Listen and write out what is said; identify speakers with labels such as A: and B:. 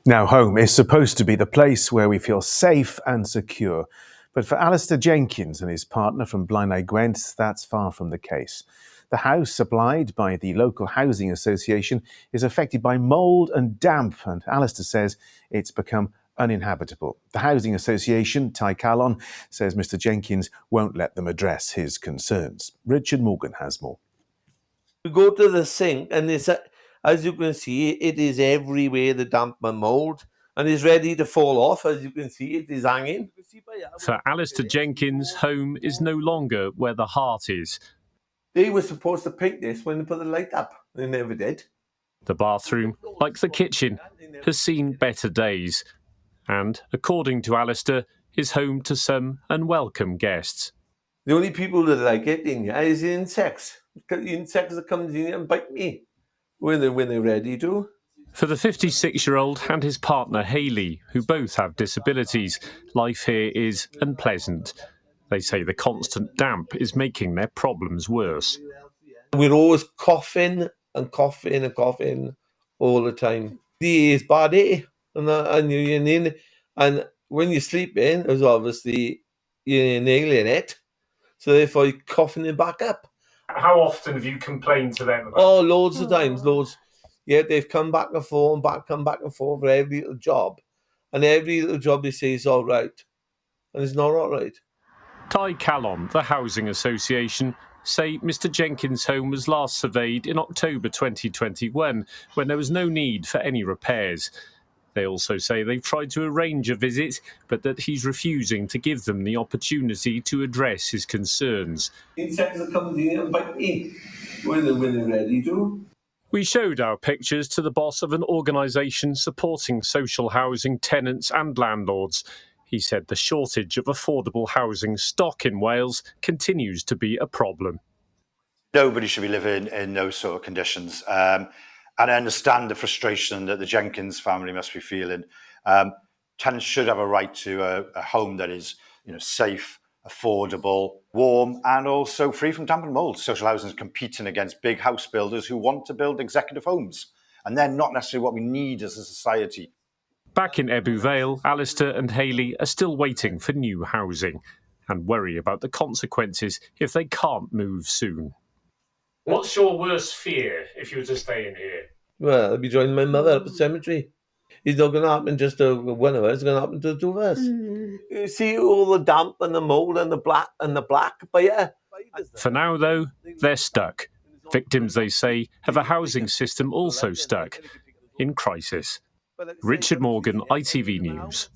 A: Now, home is supposed to be the place where we feel safe and secure. But for Alistair Jenkins and his partner from Blaenau Gwent, that's far from the case. The house supplied by the local housing association is affected by mould and damp, and Alistair says it's become uninhabitable. The housing association, Tai Calon, says Mr Jenkins won't let them address his concerns. Richard Morgan has more.
B: We go to the sink and it's, as you can see, it is everywhere, the damp and mould, and it's ready to fall off. As you can see, it is hanging.
C: For Alistair Jenkins, home is no longer where the heart is.
B: They were supposed to paint this when they put the light up. They never did.
C: The bathroom, like the kitchen, has seen better days. And, according to Alistair, is home to some unwelcome guests.
B: The only people that like it in here is the insects. The insects that come in here and bite me when they're ready to.
C: For the 56-year-old and his partner Hayley, who both have disabilities, life here is unpleasant. They say the constant damp is making their problems worse.
B: We're always coughing and coughing and coughing all the time. The is bad, eh? And when you're sleeping, there's obviously you're inhaling it, so therefore you're coughing it back up.
C: How often have you complained to them about
B: Oh, loads of times, loads. Yeah, they've come back and forth, come back and forth for every little job. And every little job they say is all right. And it's not all right.
C: Tai Calon, the Housing Association, say Mr Jenkins' home was last surveyed in October 2021, when there was no need for any repairs. They also say they've tried to arrange a visit, but that he's refusing to give them the opportunity to address his concerns.
B: Insects are coming in and bite me when they're ready to.
C: We showed our pictures to the boss of an organisation supporting social housing tenants and landlords. He said the shortage of affordable housing stock in Wales continues to be a problem.
D: Nobody should be living in those sort of conditions. And I understand the frustration that the Jenkins family must be feeling. Tenants should have a right to a home that is, safe, affordable, warm, and also free from damp and mould. Social housing is competing against big house builders who want to build executive homes, and they're not necessarily what we need as a society.
C: Back in Ebbw Vale, Alistair and Hayley are still waiting for new housing and worry about the consequences if they can't move soon. What's your worst fear if you were to stay in here?
B: Well, I'll be joining my mother up at the cemetery. It's not going to happen just to one of us, it's going to happen to the two of us. You see all the damp and the mould and the black but yeah.
C: For now, though, they're stuck. Victims, they say, have a housing system also stuck, in crisis. Richard Morgan, ITV News.